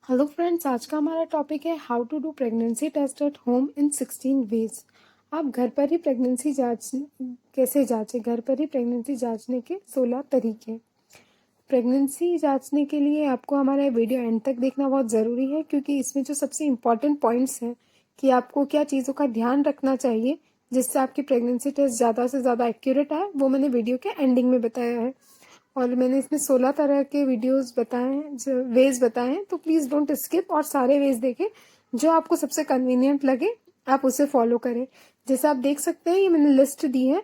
Hello friends, आज का हमारा टॉपिक है how to do pregnancy test at home in 16 weeks. आप घर पर ही प्रेगनेंसी जांच कैसे जांचें। घर पर ही प्रेगनेंसी जांचने के 16 तरीके। प्रेगनेंसी जांचने के लिए आपको हमारा वीडियो एंड तक देखना बहुत ज़रूरी है, क्योंकि इसमें जो सबसे इम्पॉर्टेंट पॉइंट्स हैं कि आपको क्या चीज़ों का ध्यान रखना चाहिए जिससे आपकी प्रेगनेंसी टेस्ट ज़्यादा से ज़्यादा एक्यूरेट आए, वो मैंने वीडियो के एंडिंग में बताया है। और मैंने इसमें 16 तरह के वीडियोस बताए हैं, जो वेज बताए हैं, तो प्लीज़ डोंट स्किप और सारे वेज देखें। जो आपको सबसे कन्वीनियंट लगे आप उसे फॉलो करें। जैसे आप देख सकते हैं, ये मैंने लिस्ट दी है।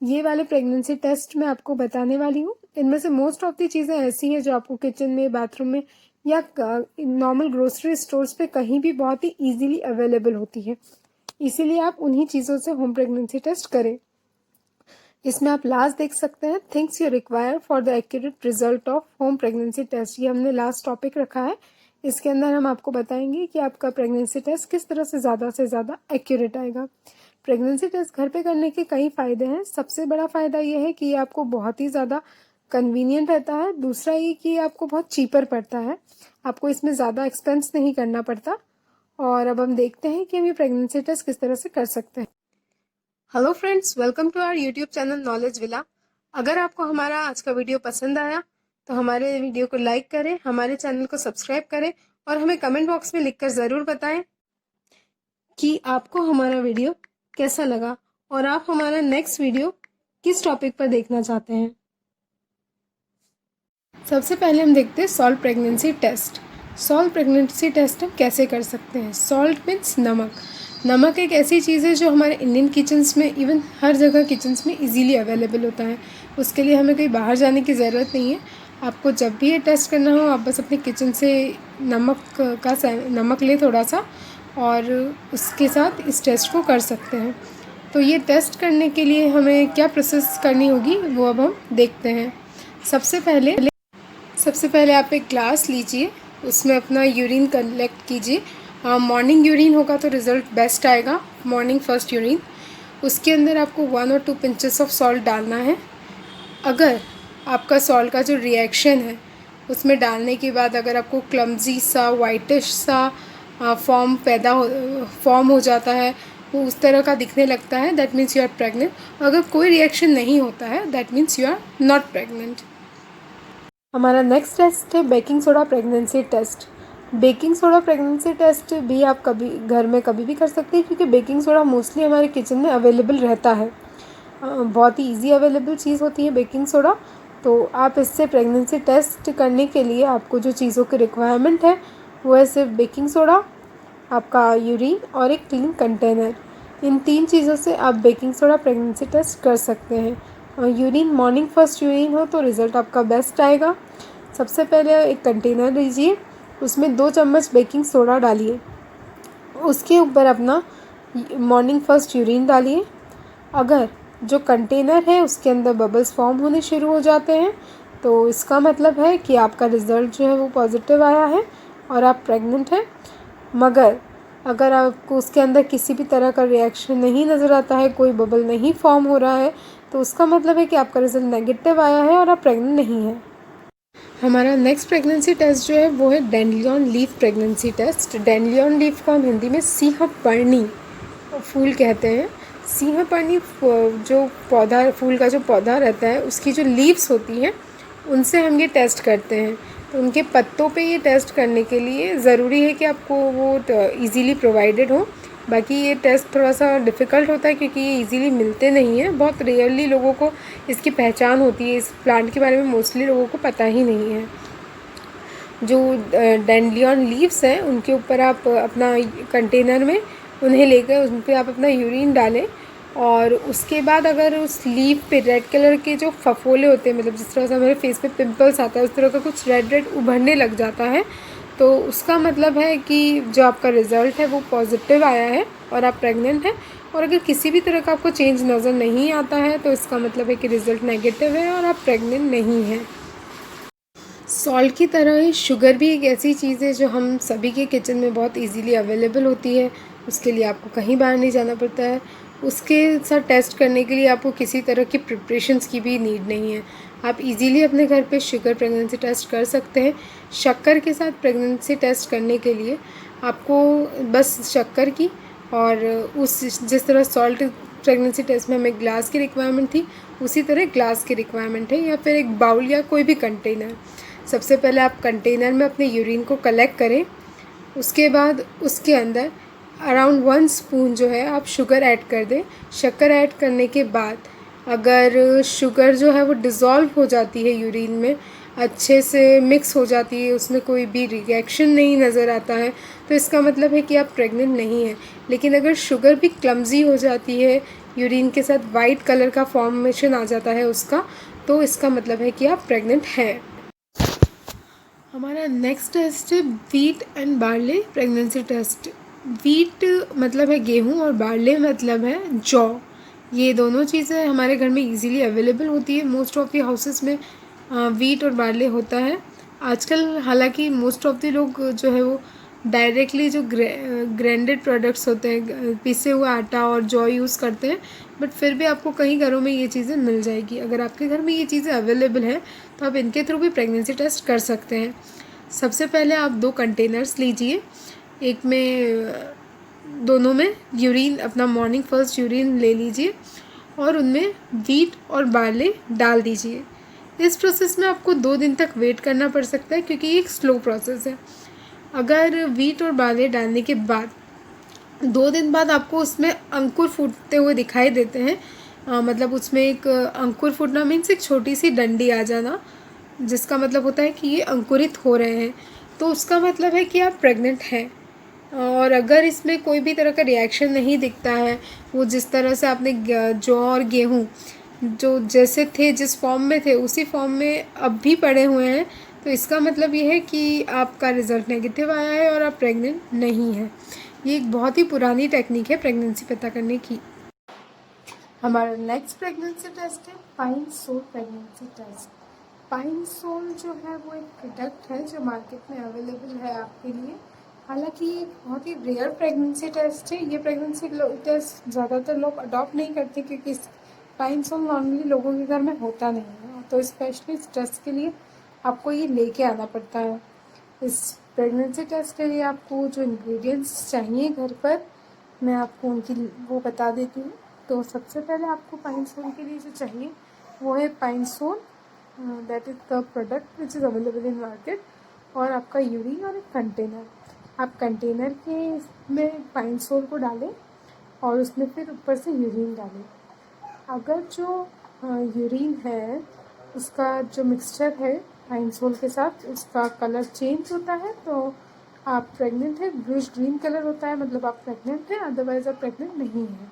ये वाले प्रेगनेंसी टेस्ट मैं आपको बताने वाली हूँ। इनमें से मोस्ट ऑफ दी चीज़ें ऐसी हैं जो आपको किचन में, बाथरूम में या नॉर्मल ग्रोसरी स्टोर्स पे कहीं भी बहुत ही ईजिली अवेलेबल होती है। इसीलिए आप उन्हीं चीज़ों से होम प्रेगनेंसी टेस्ट करें। इसमें आप लास्ट देख सकते हैं, things you require for the accurate result of home pregnancy test. ये हमने लास्ट टॉपिक रखा है। इसके अंदर हम आपको बताएंगे कि आपका प्रेगनेंसी टेस्ट किस तरह से ज़्यादा एक्यूरेट आएगा। प्रेगनेंसी टेस्ट घर पे करने के कई फ़ायदे हैं। सबसे बड़ा फ़ायदा ये है कि ये आपको बहुत ही ज़्यादा कन्वीनियंट रहता है। दूसरा ये कि आपको बहुत चीपर पड़ता है, आपको इसमें ज़्यादा एक्सपेंस नहीं करना पड़ता। और अब हम देखते हैं कि हम ये प्रेगनेंसी टेस्ट किस तरह से कर सकते हैं। Hello friends, welcome to our YouTube channel Knowledge Villa. अगर आपको हमारा आज का वीडियो पसंद आया तो हमारे वीडियो को लाइक करें, हमारे चैनल को सब्सक्राइब करें और हमें कमेंट बॉक्स में लिखकर ज़रूर बताएं कि आपको हमारा वीडियो कैसा लगा और आप हमारा नेक्स्ट वीडियो किस टॉपिक पर देखना चाहते हैं। सबसे पहले हम देखते हैं salt pregnancy test. Salt pregnancy test हम कैसे कर सकते हैं। सॉल्ट मीन्स नमक। नमक एक ऐसी चीज़ है जो हमारे इंडियन किचन्स में, इवन हर जगह किचन्स में इजीली अवेलेबल होता है। उसके लिए हमें कहीं बाहर जाने की ज़रूरत नहीं है। आपको जब भी ये टेस्ट करना हो, आप बस अपने किचन से नमक ले थोड़ा सा और उसके साथ इस टेस्ट को कर सकते हैं। तो ये टेस्ट करने के लिए हमें क्या प्रोसेस करनी होगी वो अब हम देखते हैं। सबसे पहले आप एक ग्लास लीजिए, उसमें अपना यूरिन कलेक्ट कीजिए। मॉर्निंग यूरिन होगा तो रिज़ल्ट बेस्ट आएगा, मॉर्निंग फर्स्ट यूरिन। उसके अंदर आपको 1 और 2 पिंचेस ऑफ सॉल्ट डालना है। अगर आपका सॉल्ट का जो रिएक्शन है उसमें डालने के बाद अगर आपको क्लमजी सा, वाइटिश सा फॉर्म हो जाता है, वो उस तरह का दिखने लगता है, that means you are pregnant. अगर कोई रिएक्शन नहीं होता है, that means you are not pregnant. हमारा नेक्स्ट टेस्ट है baking soda pregnancy test. Baking soda pregnancy test भी आप कभी घर में कभी भी कर सकते हैं, क्योंकि बेकिंग सोडा मोस्टली हमारे किचन में अवेलेबल रहता है। बहुत ही इजी अवेलेबल चीज़ होती है बेकिंग सोडा। तो आप इससे प्रेगनेंसी टेस्ट करने के लिए आपको जो चीज़ों की रिक्वायरमेंट है वो है सिर्फ बेकिंग सोडा, आपका यूरिन और एक क्लीन कंटेनर। इन 3 चीज़ों से आप बेकिंग सोडा प्रेगनेंसी टेस्ट कर सकते हैं। यूरिन मॉर्निंग फर्स्ट यूरिन हो तो रिज़ल्ट आपका बेस्ट आएगा। सबसे पहले एक कंटेनर लीजिए, उसमें 2 चम्मच बेकिंग सोडा डालिए, उसके ऊपर अपना मॉर्निंग फर्स्ट यूरिन डालिए। अगर जो कंटेनर है उसके अंदर बबल्स फॉर्म होने शुरू हो जाते हैं तो इसका मतलब है कि आपका रिज़ल्ट जो है वो पॉजिटिव आया है और आप प्रेग्नेंट हैं। मगर अगर आपको उसके अंदर किसी भी तरह का रिएक्शन नहीं नज़र आता है, कोई बबल नहीं फॉर्म हो रहा है, तो उसका मतलब है कि आपका रिज़ल्ट नेगेटिव आया है और आप प्रेग्नेंट नहीं हैं। हमारा नेक्स्ट प्रेगनेंसी टेस्ट जो है वो है डैंडिलियन लीफ प्रेगनेंसी टेस्ट। डैंडिलियन लीफ को हम हिंदी में सिंहपर्णी फूल कहते हैं। सिंहपर्णी जो पौधा, फूल का जो पौधा रहता है, उसकी जो लीव्स होती हैं उनसे हम ये टेस्ट करते हैं। तो उनके पत्तों पे ये टेस्ट करने के लिए ज़रूरी है कि आपको वो ईज़िली प्रोवाइडेड हो। बाकी ये टेस्ट थोड़ा सा डिफ़िकल्ट होता है क्योंकि ये इजीली मिलते नहीं हैं। बहुत रेयरली लोगों को इसकी पहचान होती है। इस प्लांट के बारे में मोस्टली लोगों को पता ही नहीं है। जो डैंडिलियन लीव्स हैं उनके ऊपर आप अपना कंटेनर में उन्हें लेकर उन पर आप अपना यूरिन डालें और उसके बाद अगर उस लीफ पे रेड कलर के जो फफोले होते हैं, मतलब जिस तरह से हमारे फेस पे पिंपल्स आता है उस तरह का कुछ रेड रेड उभरने लग जाता है, तो उसका मतलब है कि जो आपका रिज़ल्ट है वो पॉजिटिव आया है और आप प्रेग्नेंट हैं। और अगर किसी भी तरह का आपको चेंज नज़र नहीं आता है तो इसका मतलब है कि रिज़ल्ट नेगेटिव है और आप प्रेग्नेंट नहीं हैं। सॉल्ट की तरह ही शुगर भी एक ऐसी चीज़ है जो हम सभी के किचन में बहुत इजीली अवेलेबल होती है। उसके लिए आपको कहीं बाहर नहीं जाना पड़ता है। उसके साथ टेस्ट करने के लिए आपको किसी तरह की प्रिपरेशंस की भी नीड नहीं है। आप इजीली अपने घर पे शुगर प्रेगनेंसी टेस्ट कर सकते हैं। शक्कर के साथ प्रेगनेंसी टेस्ट करने के लिए आपको बस शक्कर की और उस जिस तरह सॉल्ट प्रेगनेंसी टेस्ट में हमें ग्लास की रिक्वायरमेंट थी, उसी तरह ग्लास की रिक्वायरमेंट है, या फिर एक बाउल या कोई भी कंटेनर। सबसे पहले आप कंटेनर में अपने यूरिन को कलेक्ट करें, उसके बाद उसके अंदर अराउंड 1 स्पून जो है आप शुगर ऐड कर दें। शक्कर ऐड करने के बाद अगर शुगर जो है वो डिज़ोल्व हो जाती है यूरिन में, अच्छे से मिक्स हो जाती है, उसमें कोई भी रिएक्शन नहीं नज़र आता है, तो इसका मतलब है कि आप प्रेग्नेंट नहीं हैं। लेकिन अगर शुगर भी क्लम्जी हो जाती है, यूरिन के साथ वाइट कलर का फॉर्मेशन आ जाता है उसका, तो इसका मतलब है कि आप प्रेग्नेंट हैं। हमारा नेक्स्ट टेस्ट है wheat and barley pregnancy test. Wheat मतलब है गेहूँ और बार्ले मतलब है जौ। ये दोनों चीज़ें हमारे घर में इजीली अवेलेबल होती है। मोस्ट ऑफ द हाउसेस में वीट और बार्ले होता है। आजकल हालांकि मोस्ट ऑफ द लोग जो है वो डायरेक्टली जो ग्राइंडेड प्रोडक्ट्स होते हैं, पिसे हुआ आटा और जौ यूज़ करते हैं, बट फिर भी आपको कई घरों में ये चीज़ें मिल जाएगी। अगर आपके घर में ये चीज़ें अवेलेबल हैं तो आप इनके थ्रू भी प्रेगनेंसी टेस्ट कर सकते हैं। सबसे पहले आप 2 कंटेनर्स लीजिए, एक में दोनों में यूरिन, अपना मॉर्निंग फर्स्ट यूरिन ले लीजिए और उनमें वीट और बार्ले डाल दीजिए। इस प्रोसेस में आपको 2 दिन तक वेट करना पड़ सकता है क्योंकि ये एक स्लो प्रोसेस है। अगर वीट और बार्ले डालने के बाद 2 दिन बाद आपको उसमें अंकुर फूटते हुए दिखाई देते हैं, मतलब उसमें एक अंकुर फूटना मीन्स एक छोटी सी डंडी आ जाना, जिसका मतलब होता है कि ये अंकुरित हो रहे हैं, तो उसका मतलब है कि आप प्रेग्नेंट हैं। और अगर इसमें कोई भी तरह का रिएक्शन नहीं दिखता है, वो जिस तरह से आपने जौ और गेहूँ जो जैसे थे, जिस फॉर्म में थे, उसी फॉर्म में अब भी पड़े हुए हैं, तो इसका मतलब ये है कि आपका रिज़ल्ट नेगेटिव आया है और आप प्रेग्नेंट नहीं हैं। ये एक बहुत ही पुरानी टेक्निक है प्रेगनेंसी पता करने की। हमारा नेक्स्ट प्रेगनेंसी टेस्ट है Pine Sol pregnancy test. Pine Sol जो है वो एक प्रोडक्ट है जो मार्केट में अवेलेबल है आपके लिए। हालांकि ये एक बहुत ही रेयर प्रेगनेंसी टेस्ट है। ये प्रेगनेंसी टेस्ट ज़्यादातर लोग अडॉप्ट नहीं करते क्योंकि पाइन सोल नॉर्मली लोगों के घर में होता नहीं है, तो स्पेशली इस टेस्ट के लिए आपको ये लेके आना पड़ता है। इस प्रेगनेंसी टेस्ट के लिए आपको जो इंग्रेडिएंट्स चाहिए घर पर, मैं आपको उनकी वो बता देती हूँ। तो सबसे पहले आपको पाइन सोल के लिए जो चाहिए वो है Pine Sol, that is the product which is available in market, और आपका यूरिन और एक कंटेनर। आप कंटेनर के में पाइन सोल को डालें और उसमें फिर ऊपर से यूरिन डालें। अगर जो यूरिन है उसका जो मिक्सचर है पाइन सोल के साथ, उसका कलर चेंज होता है तो आप प्रेग्नेंट है। ब्लूइश ग्रीन कलर होता है मतलब आप प्रेग्नेंट हैं, अदरवाइज आप प्रेग्नेंट नहीं हैं।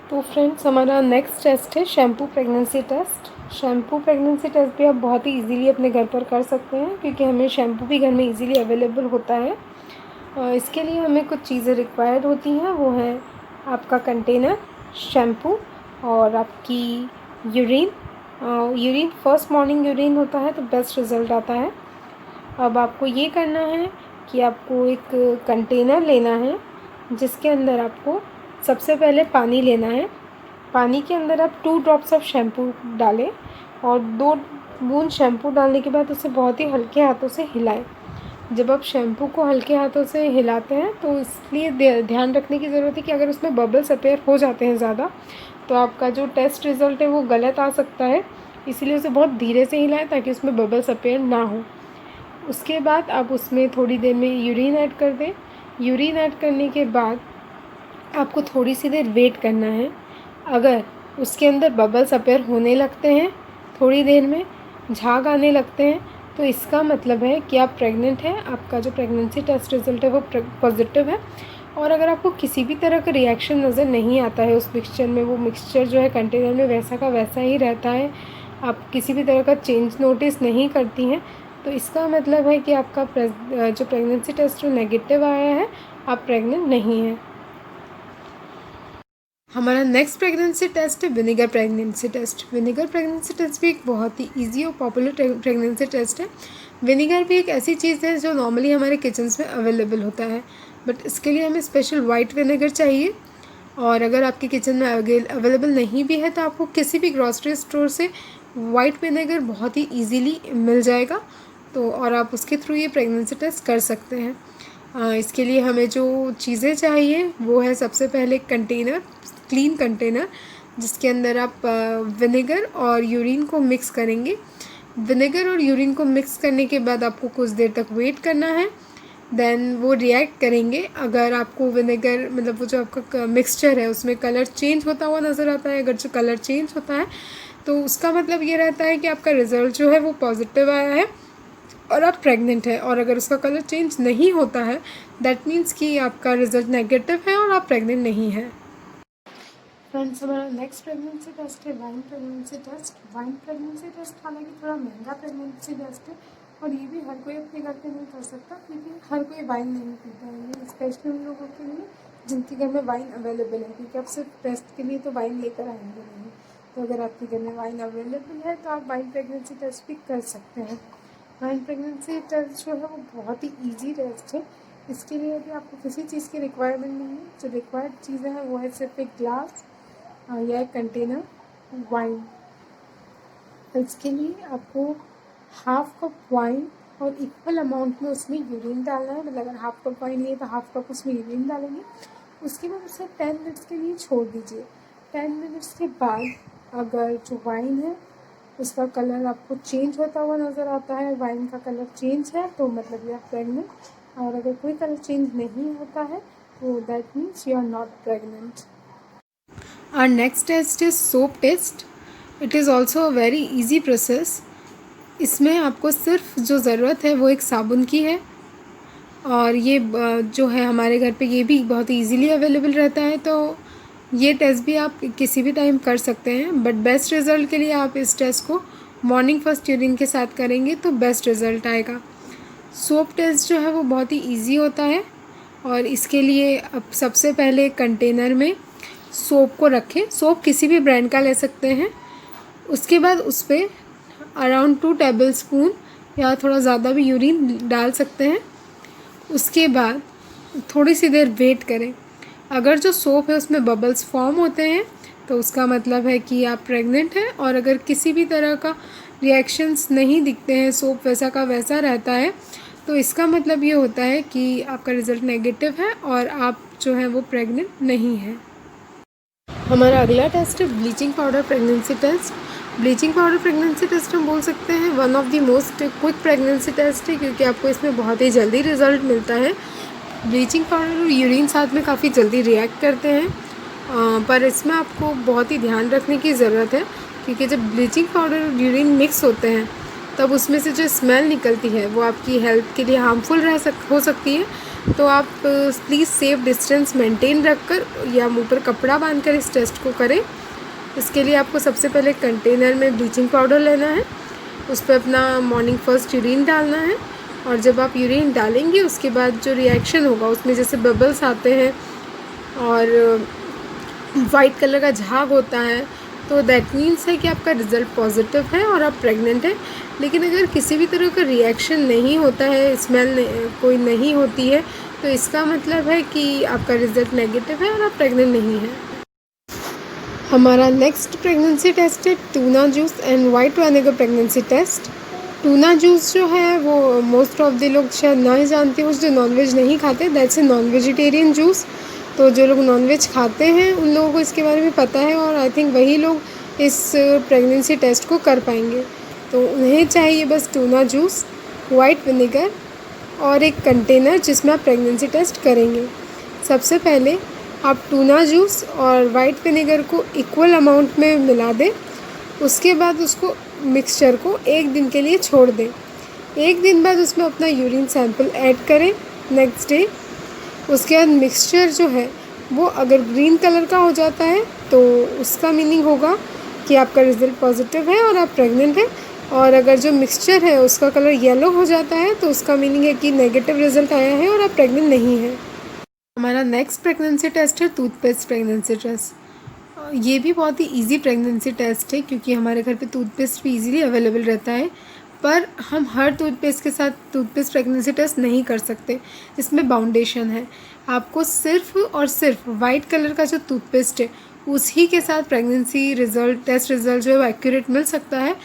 तो फ्रेंड्स, हमारा नेक्स्ट टेस्ट है shampoo pregnancy test. Shampoo pregnancy test भी आप बहुत ही इजीली अपने घर पर कर सकते हैं क्योंकि हमें शैम्पू भी घर में इजीली अवेलेबल होता है। इसके लिए हमें कुछ चीज़ें रिक्वायर्ड होती हैं, वो है आपका कंटेनर, शैम्पू और आपकी urine. Urine first morning urine होता है तो बेस्ट रिज़ल्ट आता है। अब आपको ये करना है कि आपको एक कंटेनर लेना है जिसके अंदर आपको सबसे पहले पानी लेना है। पानी के अंदर आप 2 ड्रॉप्स ऑफ शैम्पू डालें और 2 बूंद शैम्पू डालने के बाद उसे बहुत ही हल्के हाथों से हिलाएं। जब आप शैम्पू को हल्के हाथों से हिलाते हैं तो इसलिए ध्यान रखने की ज़रूरत है कि अगर उसमें बबल्स अपीयर हो जाते हैं ज़्यादा तो आपका जो टेस्ट रिज़ल्ट है वो गलत आ सकता है, इसीलिए उसे बहुत धीरे से हिलाएं ताकि उसमें बबल्स अपीयर ना हो। उसके बाद आप उसमें थोड़ी देर में यूरिन ऐड कर दें। यूरिन ऐड करने के बाद आपको थोड़ी सी देर वेट करना है। अगर उसके अंदर बबल्स अपीयर होने लगते हैं, थोड़ी देर में झाग आने लगते हैं, तो इसका मतलब है कि आप प्रेग्नेंट हैं, आपका जो प्रेगनेंसी टेस्ट रिज़ल्ट है वो पॉजिटिव है। और अगर आपको किसी भी तरह का रिएक्शन नज़र नहीं आता है उस मिक्सचर में, वो मिक्सचर जो है कंटेनर में वैसा का वैसा ही रहता है, आप किसी भी तरह का चेंज नोटिस नहीं करती हैं, तो इसका मतलब है कि आपका जो प्रेगनेंसी टेस्ट जो नेगेटिव आया है, आप प्रेग्नेंट नहीं हैं। हमारा नेक्स्ट प्रेगनेंसी टेस्ट है vinegar pregnancy test. Vinegar pregnancy test भी एक बहुत ही ईजी और पॉपुलर प्रेगनेंसी टेस्ट है। विनेगर भी एक ऐसी चीज़ है जो नॉर्मली हमारे किचन्स में अवेलेबल होता है, बट इसके लिए हमें स्पेशल वाइट विनेगर चाहिए। और अगर आपके किचन में अवेलेबल नहीं भी है तो आपको किसी भी ग्रॉसरी स्टोर से वाइट विनेगर बहुत ही इजीली मिल जाएगा, तो और आप उसके थ्रू ये प्रेगनेंसी टेस्ट कर सकते हैं। इसके लिए हमें जो चीज़ें चाहिए वो है सबसे पहले कंटेनर, क्लीन कंटेनर, जिसके अंदर आप विनेगर और यूरिन को मिक्स करेंगे। विनेगर और यूरिन को मिक्स करने के बाद आपको कुछ देर तक वेट करना है, देन वो रिएक्ट करेंगे। अगर आपको विनेगर मतलब वो जो आपका मिक्सचर है उसमें कलर चेंज होता हुआ नज़र आता है, अगर जो कलर चेंज होता है तो उसका मतलब ये रहता है कि आपका रिज़ल्ट जो है वो पॉजिटिव आया है और आप प्रेग्नेंट है। और अगर उसका कलर चेंज नहीं होता है दैट मीन्स कि आपका रिज़ल्ट नेगेटिव है और आप प्रेग्नेंट नहीं है। फ्रेंड्स, हमारा नेक्स्ट प्रेगनेंसी टेस्ट है wine pregnancy test. Wine pregnancy test हालांकि थोड़ा महंगा प्रेगनेंसी टेस्ट है और ये भी हर कोई अपने घर पे नहीं कर सकता, क्योंकि हर कोई वाइन नहीं पीता है। ये स्पेशली उन लोगों के लिए जिनके घर में वाइन अवेलेबल है, क्योंकि आप सिर्फ टेस्ट के लिए तो वाइन लेकर आएंगे नहीं। तो अगर आपके घर में वाइन अवेलेबल है तो आप वाइन प्रेगनेंसी टेस्ट भी कर सकते हैं। वाइन प्रेगनेंसी टेस्ट जो है वो बहुत ही ईजी टेस्ट है। इसके लिए अभी आपको किसी चीज़ की रिक्वायरमेंट नहीं है। जो रिक्वायर्ड चीज़ें हैं वो है सिर्फ एक ग्लास या एक कंटेनर वाइन। इसके लिए आपको हाफ कप वाइन और इक्वल अमाउंट में उसमें यूरिन डालना है। मतलब अगर हाफ कप वाइन लिए तो हाफ कप उसमें यूरिन डालेंगे। उसके बाद उसे 10 मिनट्स के लिए छोड़ दीजिए। 10 मिनट्स के बाद अगर जो वाइन है उसका कलर आपको चेंज होता हुआ नज़र आता है, वाइन का कलर चेंज है, तो मतलब ये आप प्रेग्नेंट। और अगर कोई कलर चेंज नहीं होता है तो that means you are not pregnant. Our next test is soap test. It is also a very easy process. इसमें आपको सिर्फ जो ज़रूरत है वो एक साबुन की है, और ये जो है हमारे घर पे ये भी बहुत ईजीली अवेलेबल रहता है, तो ये टेस्ट भी आप किसी भी टाइम कर सकते हैं। बट बेस्ट रिज़ल्ट के लिए आप इस टेस्ट को मॉर्निंग फर्स्ट यूरिन के साथ करेंगे तो बेस्ट रिज़ल्ट आएगा। सोप टेस्ट जो है वो बहुत ही ईजी होता है, और इसके लिए अब सबसे पहले कंटेनर में सोप को रखें। सोप किसी भी ब्रांड का ले सकते हैं। उसके बाद उस पर अराउंड 2 टेबलस्पून या थोड़ा ज़्यादा भी यूरिन डाल सकते हैं। उसके बाद थोड़ी सी देर वेट करें। अगर जो सोप है उसमें बबल्स फॉर्म होते हैं तो उसका मतलब है कि आप प्रेग्नेंट हैं, और अगर किसी भी तरह का रिएक्शंस नहीं दिखते हैं, सोप वैसा का वैसा रहता है, तो इसका मतलब ये होता है कि आपका रिज़ल्ट नेगेटिव है और आप जो है वो प्रेग्नेंट नहीं है। हमारा अगला टेस्ट है bleaching powder pregnancy test. Bleaching powder pregnancy test हम बोल सकते हैं one of the most quick pregnancy test है, क्योंकि आपको इसमें बहुत ही जल्दी रिजल्ट मिलता है। ब्लीचिंग पाउडर और यूरिन साथ में काफ़ी जल्दी रिएक्ट करते हैं, पर इसमें आपको बहुत ही ध्यान रखने की ज़रूरत है, क्योंकि जब ब्लीचिंग पाउडर और यूरिन मिक्स होते हैं तब उसमें से जो स्मेल निकलती है वो आपकी हेल्थ के लिए हार्मफुल हो सकती है। तो आप प्लीज़ सेफ डिस्टेंस मेंटेन रखकर या मुंह पर कपड़ा बांधकर इस टेस्ट को करें। इसके लिए आपको सबसे पहले कंटेनर में ब्लीचिंग पाउडर लेना है, उस पर अपना मॉर्निंग फर्स्ट यूरिन डालना है, और जब आप यूरिन डालेंगे उसके बाद जो रिएक्शन होगा उसमें जैसे बबल्स आते हैं और वाइट कलर का झाग होता है, तो दैट मीन्स है कि आपका रिज़ल्ट पॉजिटिव है और आप प्रेग्नेंट हैं। लेकिन अगर किसी भी तरह का रिएक्शन नहीं होता है, स्मेल कोई नहीं होती है, तो इसका मतलब है कि आपका रिज़ल्ट नेगेटिव है और आप प्रेग्नेंट नहीं हैं। हमारा नेक्स्ट प्रेगनेंसी टेस्ट है tuna juice and white vinegar pregnancy test. Tuna juice जो है वो मोस्ट ऑफ द लोग शायद ना ही जानते हो, जो नॉनवेज नहीं खाते, that's a non vegetarian juice. तो जो लोग नॉनवेज खाते हैं उन लोगों को इसके बारे में पता है, और आई थिंक वही लोग इस प्रेगनेंसी टेस्ट को कर पाएंगे। तो उन्हें चाहिए बस टूना जूस, वाइट विनेगर और एक कंटेनर जिसमें आप प्रेगनेंसी टेस्ट करेंगे। सबसे पहले आप टूना जूस और वाइट विनेगर को इक्वल अमाउंट में मिला दें। उसके बाद उसको मिक्सचर को 1 दिन के लिए छोड़ दें। 1 दिन बाद उसमें अपना यूरिन सैंपल ऐड करें नेक्स्ट डे। उसके बाद मिक्सचर जो है वो अगर ग्रीन कलर का हो जाता है तो उसका मीनिंग होगा कि आपका रिज़ल्ट पॉजिटिव है और आप प्रेग्नेंट हैं, और अगर जो मिक्सचर है उसका कलर येलो हो जाता है तो उसका मीनिंग है कि नेगेटिव रिज़ल्ट आया है और आप प्रेग्नेंट नहीं हैं। हमारा नेक्स्ट प्रेगनेंसी टेस्ट है टूथपेस्ट प्रेगनेंसी टेस्ट। ये भी बहुत ही इजी प्रेगनेंसी टेस्ट है, क्योंकि हमारे घर पे टूथपेस्ट भी इजीली अवेलेबल रहता है, पर हम हर टूथपेस्ट के साथ टूथपेस्ट प्रेगनेंसी टेस्ट नहीं कर सकते। इसमें बाउंडेशन है। आपको सिर्फ और सिर्फ वाइट कलर का जो टूथपेस्ट है उसी के साथ प्रेगनेंसी रिज़ल्ट, टेस्ट रिज़ल्ट जो है वो एक्यूरेट मिल सकता है।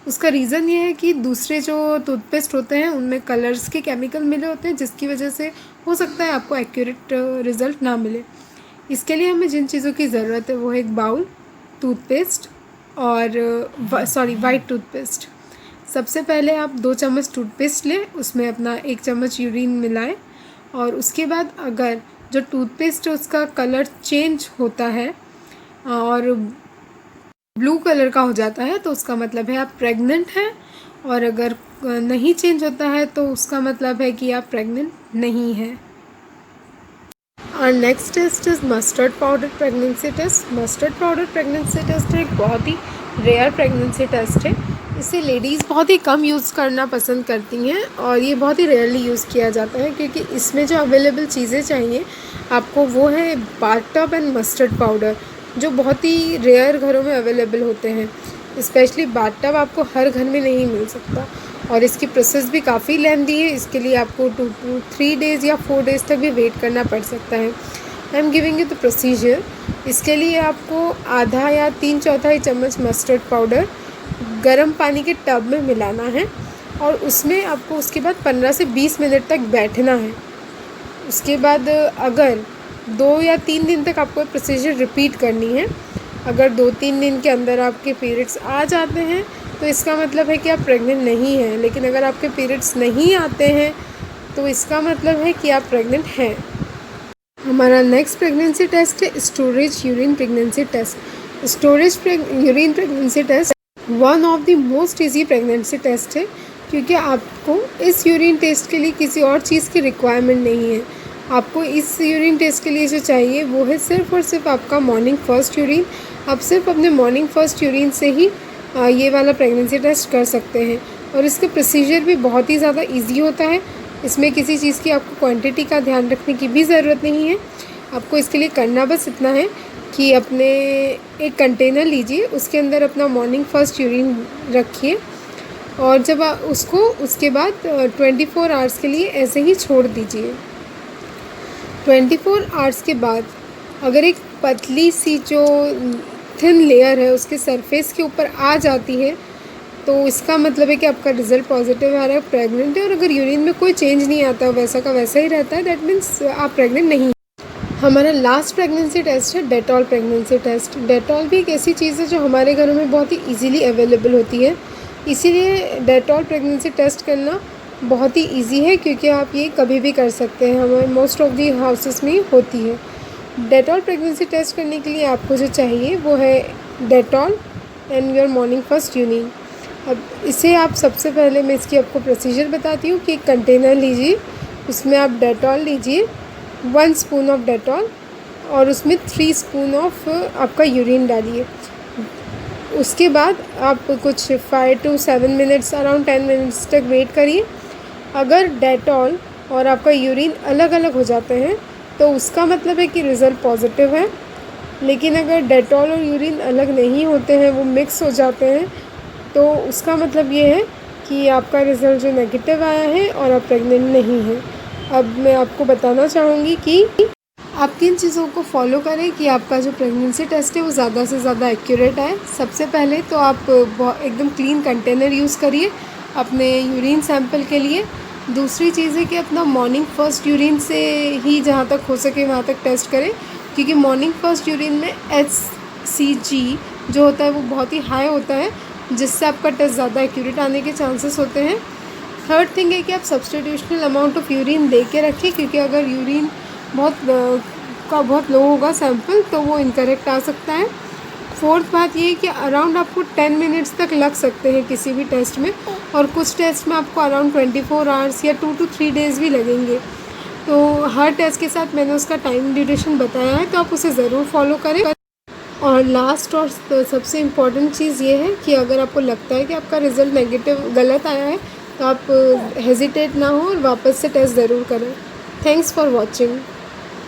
उसका रीज़न ये है कि दूसरे जो टूथपेस्ट होते हैं उनमें कलर्स के केमिकल मिले होते हैं, जिसकी वजह से हो सकता है आपको एक्यूरेट रिज़ल्ट ना मिले। इसके लिए हमें जिन चीज़ों की ज़रूरत है वो है एक बाउल, टूथपेस्ट और वाइट टूथपेस्ट। सबसे पहले आप 2 चम्मच टूथपेस्ट लें, उसमें अपना 1 चम्मच यूरिन मिलाएं और उसके बाद अगर जो टूथपेस्ट है उसका कलर चेंज होता है और ब्लू कलर का हो जाता है तो उसका मतलब है आप प्रेग्नेंट हैं, और अगर नहीं चेंज होता है तो उसका मतलब है कि आप प्रेग्नेंट नहीं हैं। और next test is mustard powder pregnancy test. Mustard powder pregnancy test एक बहुत ही रेयर प्रेगनेंसी टेस्ट है। इसे लेडीज़ बहुत ही कम यूज़ करना पसंद करती हैं और ये बहुत ही रेयरली यूज़ किया जाता है, क्योंकि इसमें जो अवेलेबल चीज़ें चाहिए आपको वो है बाथटब एंड मस्टर्ड पाउडर, जो बहुत ही रेयर घरों में अवेलेबल होते हैं। स्पेशली बाथटब आपको हर घर में नहीं मिल सकता और इसकी प्रोसेस भी काफ़ी लेंदी है। इसके लिए आपको 2 to 3 डेज़ या 4 डेज़ तक भी वेट करना पड़ सकता है। I am giving you the procedure. इसके लिए आपको आधा या 3/4 चम्मच मस्टर्ड पाउडर गर्म पानी के टब में मिलाना है और उसमें आपको उसके बाद 15 से 20 मिनट तक बैठना है। उसके बाद अगर 2 या 3 दिन तक आपको प्रोसीजर रिपीट करनी है। अगर 2-3 दिन के अंदर आपके पीरियड्स आ जाते हैं तो इसका मतलब है कि आप प्रेग्नेंट नहीं हैं, लेकिन अगर आपके पीरियड्स नहीं आते हैं तो इसका मतलब है कि आप प्रेग्नेंट हैं। हमारा नेक्स्ट प्रेगनेंसी टेस्ट है storage urine pregnancy test. Storage urine pregnancy test one of the most easy pregnancy test है, क्योंकि आपको इस यूरिन टेस्ट के लिए किसी और चीज़ की रिक्वायरमेंट नहीं है। आपको इस यूरिन टेस्ट के लिए जो चाहिए वो है सिर्फ़ और सिर्फ आपका मॉर्निंग फर्स्ट यूरिन। आप सिर्फ अपने मॉर्निंग फर्स्ट यूरिन से ही ये वाला प्रेगनेंसी टेस्ट कर सकते हैं और इसका प्रोसीजर भी बहुत ही ज़्यादा इजी होता है। इसमें किसी चीज़ की आपको क्वांटिटी का ध्यान रखने की भी ज़रूरत नहीं है। आपको इसके लिए करना बस इतना है कि अपने एक कंटेनर लीजिए, उसके अंदर अपना मॉर्निंग फर्स्ट यूरिन रखिए और जब उसके बाद 24 आवर्स के लिए ऐसे ही छोड़ दीजिए। 24 आवर्स के बाद अगर एक पतली सी जो थिन लेयर है उसके सरफेस के ऊपर आ जाती है तो इसका मतलब है कि आपका रिज़ल्ट पॉजिटिव आ रहा है, प्रेग्नेंट है। और अगर यूरिन में कोई चेंज नहीं आता, वैसा का वैसा ही रहता है, दैट मीन्स आप प्रेग्नेंट नहीं। हमारा लास्ट प्रेगनेंसी टेस्ट है डेटॉल प्रेगनेंसी टेस्ट। डेटॉल भी एक ऐसी चीज़ है जो हमारे घरों में बहुत ही ईजीली अवेलेबल होती है, इसीलिए डेटॉल प्रेगनेंसी टेस्ट करना बहुत ही ईजी है, क्योंकि आप ये कभी भी कर सकते हैं। हमारे मोस्ट ऑफ दी हाउसेस में होती है। डेटॉल प्रेगनेंसी टेस्ट करने के लिए आपको जो चाहिए वो है Dettol and your morning first urine. अब इसे आप सबसे पहले मैं इसकी आपको प्रोसीजर बताती हूँ कि एक कंटेनर लीजिए, उसमें आप डेटॉल लीजिए 1 स्पून ऑफ डेटॉल और उसमें 3 स्पून ऑफ आपका यूरिन डालिए। उसके बाद आप कुछ 5 to 7 मिनट्स, अराउंड 10 मिनट्स तक वेट करिए। अगर डेटॉल और आपका यूरिन अलग अलग हो जाते हैं तो उसका मतलब है कि रिज़ल्ट पॉजिटिव है, लेकिन अगर डेटॉल और यूरिन अलग नहीं होते हैं, वो मिक्स हो जाते हैं, तो उसका मतलब ये है कि आपका रिज़ल्ट जो नेगेटिव आया है और आप प्रेग्नेंट नहीं हैं। अब मैं आपको बताना चाहूँगी कि आप किन चीज़ों को फॉलो करें कि आपका जो प्रेगनेंसी टेस्ट है वो ज़्यादा से ज़्यादा एक्यूरेट आए। सबसे पहले तो आप एकदम क्लीन कंटेनर यूज़ करिए अपने यूरिन सैंपल के लिए। दूसरी चीज़ है कि अपना मॉर्निंग फर्स्ट यूरिन से ही जहाँ तक हो सके वहाँ तक टेस्ट करें, क्योंकि मॉर्निंग फर्स्ट यूरिन में HCG जो होता है वो बहुत ही हाई होता है, जिससे आपका टेस्ट ज़्यादा एक्यूरेट आने के चांसेस होते हैं। थर्ड थिंग है कि आप सब्स्टिट्यूशनल अमाउंट ऑफ यूरिन दे के रखिए, क्योंकि अगर यूरिन बहुत लो होगा सैंपल तो वो इनकरेक्ट आ सकता है। फोर्थ बात ये है कि अराउंड आपको 10 मिनट्स तक लग सकते हैं किसी भी टेस्ट में, और कुछ टेस्ट में आपको अराउंड 24 आवर्स या 2 to 3 डेज़ भी लगेंगे। तो हर टेस्ट के साथ मैंने उसका टाइम ड्यूरेशन बताया है, तो आप उसे ज़रूर फॉलो करें। और लास्ट और सबसे इम्पॉर्टेंट चीज़ ये है कि अगर आपको लगता है कि आपका रिज़ल्ट नेगेटिव गलत आया है तो आप हेजिटेट ना हो और वापस से टेस्ट ज़रूर करें। Thanks for watching.